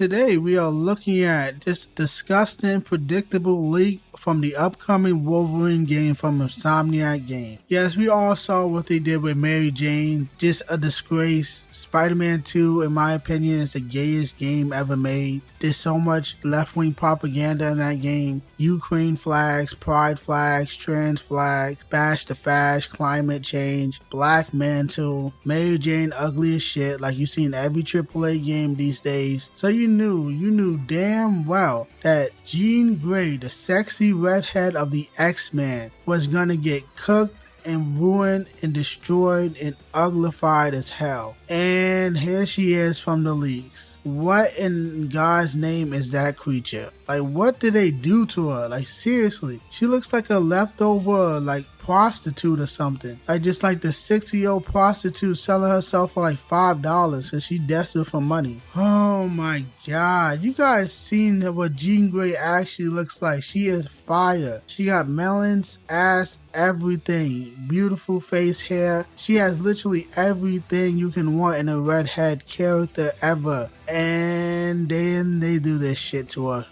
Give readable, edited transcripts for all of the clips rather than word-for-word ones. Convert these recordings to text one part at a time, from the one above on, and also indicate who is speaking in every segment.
Speaker 1: Today we are looking at this disgusting, predictable leak from the upcoming Wolverine game from Insomniac Game. Yes, we all saw what they did with Mary Jane, just a disgrace. Spider-Man 2, in my opinion, is the gayest game ever made. There's so much left-wing propaganda in that game. Ukraine flags, pride flags, trans flags, bash the fash, climate change, Black Mantle, Mary Jane ugly as shit like you see in every AAA game these days. So you knew damn well that Jean Grey, the sexy redhead of the X-Men, was gonna get cooked and ruined and destroyed and uglified as hell. And here she is from the leaks. What in God's name is that creature? Like, what did they do to her? Like, seriously, she looks like a leftover, like, prostitute or something. Like, just like the 60-year-old prostitute selling herself for like $5 because she's desperate for money. Oh my God, you guys seen what Jean Grey actually looks like? She is fire. She got melons, ass, everything. Beautiful face, hair. She has literally everything you can want in a redhead character ever. And then they do this shit to her.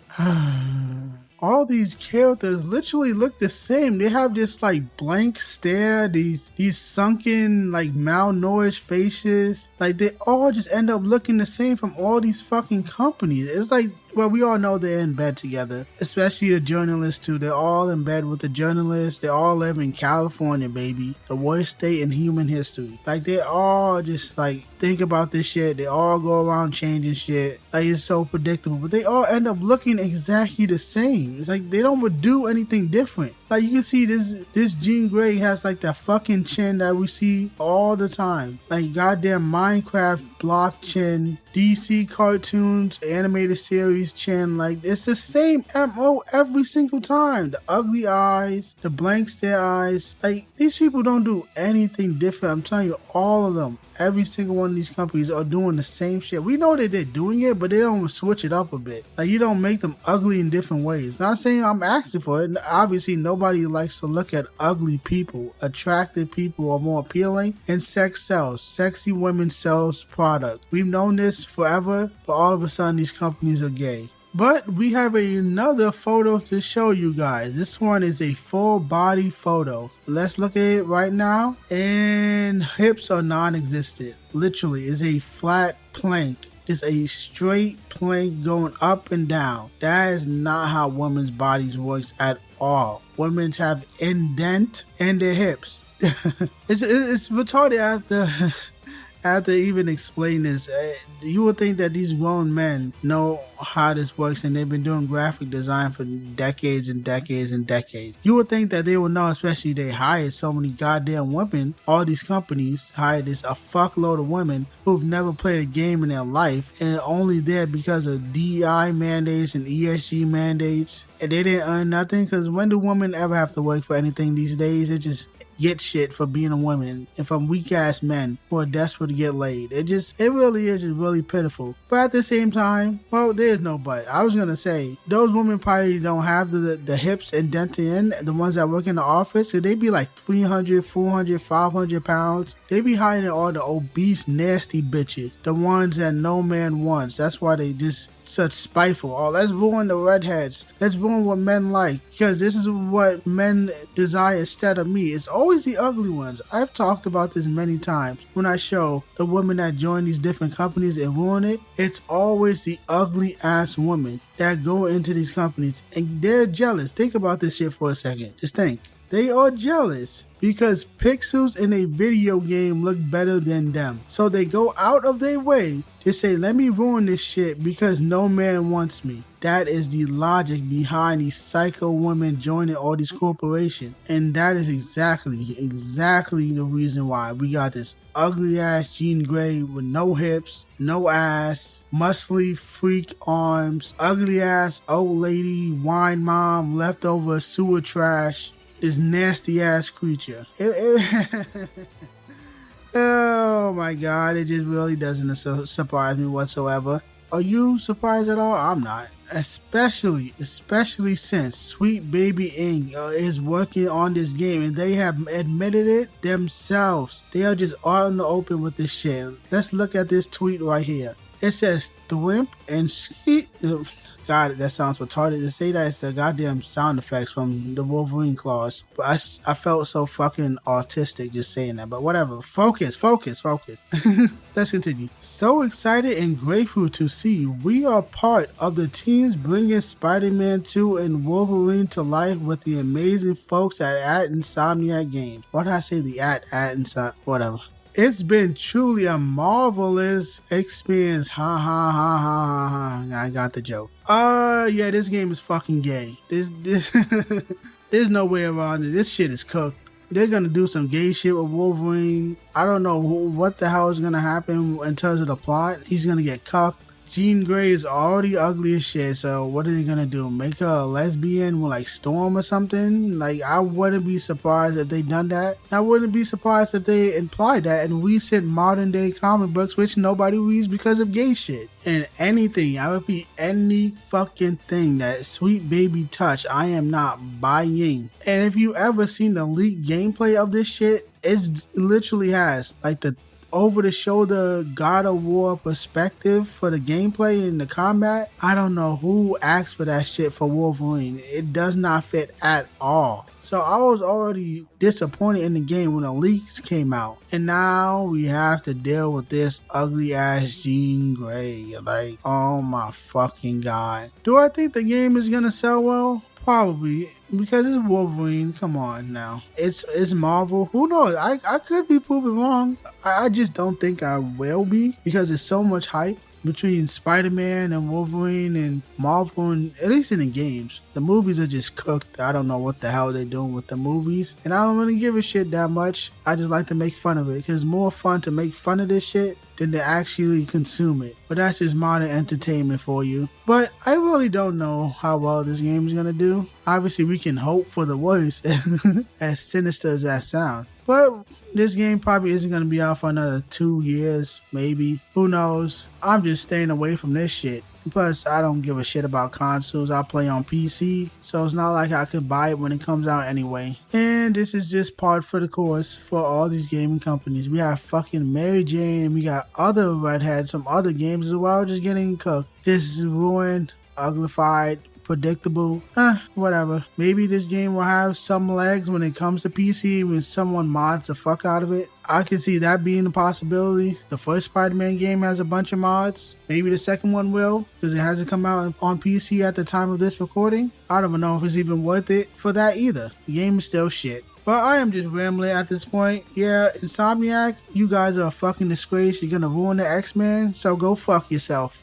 Speaker 1: All these characters literally look the same. They have this like blank stare, these sunken, like malnourished faces. Like they all just end up looking the same from all these fucking companies. It's like, well, we all know they're in bed together, especially the journalists too. They're all in bed with the journalists. They all live in California, baby, the worst state in human history. Like they all just like think about this shit. They all go around changing shit. Like it's so predictable, but they all end up looking exactly the same. It's like they don't do anything different. Like you can see this Jean Grey has like that fucking chin that we see all the time. Like goddamn Minecraft block chin, DC cartoons, animated series chin. Like it's the same MO every single time. The ugly eyes, the blank stare eyes. Like these people don't do anything different. I'm telling you, all of them. Every single one of these companies are doing the same shit. We know that they're doing it, but they don't switch it up a bit. Like you don't make them ugly in different ways. Not saying I'm asking for it. Obviously, nobody likes to look at ugly people. Attractive people are more appealing, and sex sells. Sexy women sells product. We've known this forever, but all of a sudden these companies are gay. But we have another photo to show you guys. This one is a full body photo. Let's look at it right now. And hips are non-existent. Literally, it's a flat plank. It's a straight plank going up and down. That is not how women's bodies works at all. Women have indent in their hips. it's retarded after even explain this. You would think that these grown men know how this works and they've been doing graphic design for decades and decades and decades. You would think that they would know, especially they hired so many goddamn women. All these companies hired a fuckload of women who've never played a game in their life and only there because of DEI mandates and ESG mandates. And they didn't earn nothing, because when do women ever have to work for anything these days? It just get shit for being a woman and from weak ass men who are desperate to get laid. It really is just really pitiful. But at the same time, well, there's no but. I was gonna say those women probably don't have the hips indented in, the ones that work in the office, so they be like 300, 400, 500 pounds. They be hiding all the obese, nasty bitches, the ones that no man wants. That's why they just such spiteful. Oh, let's ruin the redheads. Let's ruin what men like, because this is what men desire instead of me. It's always the ugly ones. I've talked about this many times when I show the women that join these different companies and ruin it. It's always the ugly ass women that go into these companies and they're jealous. Think about this shit for a second. Just think. They are jealous because pixels in a video game look better than them. So they go out of their way to say, let me ruin this shit because no man wants me. That is the logic behind these psycho women joining all these corporations. And that is exactly the reason why we got this ugly ass Jean Grey with no hips, no ass, muscly freak arms, ugly ass old lady, wine mom, leftover sewer trash. This nasty ass creature. Oh my God, it just really doesn't surprise me whatsoever. Are you surprised at all? I'm not. Especially since Sweet Baby Inc. is working on this game and they have admitted it themselves. They are just out in the open with this shit. Let's look at this tweet right here. It says thwimp and skeet. God, that sounds retarded to say that. It's the goddamn sound effects from the Wolverine claws. But I felt so fucking autistic just saying that. But whatever. Focus. Let's continue. So excited and grateful to see we are part of the teams bringing Spider-Man 2 and Wolverine to life with the amazing folks at Insomniac Games. Why did I say the at Insomniac? Whatever. It's been truly a marvelous experience. Ha ha ha ha ha ha. I got the joke. Yeah, this game is fucking gay. This there's no way around it. This shit is cooked. They're gonna do some gay shit with Wolverine. I don't know what the hell is gonna happen in terms of the plot. He's gonna get cucked. Jean Grey is already ugly as shit, so what are they gonna do? Make her a lesbian with like Storm or something? Like, I wouldn't be surprised if they done that. I wouldn't be surprised if they implied that in recent modern day comic books, which nobody reads because of gay shit. And anything, I repeat, any fucking thing that Sweet Baby touch, I am not buying. And if you ever seen the leaked gameplay of this shit, it literally has like the over-the-shoulder God of War perspective for the gameplay and the combat. I don't know who asked for that shit for Wolverine. It does not fit at all. So I was already disappointed in the game when the leaks came out. And now we have to deal with this ugly ass Jean Grey. Like, oh my fucking god. Do I think the game is gonna sell well? Probably, because it's Wolverine. Come on now. It's Marvel. Who knows? I could be proven wrong. I just don't think I will be, because there's so much hype between Spider-Man and Wolverine and Marvel, and at least in the games. The movies are just cooked. I don't know what the hell they're doing with the movies, and I don't really give a shit that much. I just like to make fun of it, because it's more fun to make fun of this shit than to actually consume it. But that's just modern entertainment for you. But I really don't know how well this game is gonna do. Obviously, we can hope for the worst, as sinister as that sounds. But this game probably isn't going to be out for another 2 years, maybe. Who knows? I'm just staying away from this shit. Plus, I don't give a shit about consoles. I play on PC, so it's not like I could buy it when it comes out anyway. And this is just part for the course for all these gaming companies. We have fucking Mary Jane, and we got other redheads from other games as well just getting cooked. This is ruined, uglified, predictable. Whatever. Maybe this game will have some legs when it comes to PC when someone mods the fuck out of it. I can see that being a possibility. The first Spider-Man game has a bunch of mods. Maybe the second one will, because it hasn't come out on PC at the time of this recording. I don't even know if it's even worth it for that either. The game is still shit. But I am just rambling at this point. Yeah, Insomniac, you guys are a fucking disgrace. You're gonna ruin the X-Men, so go fuck yourself.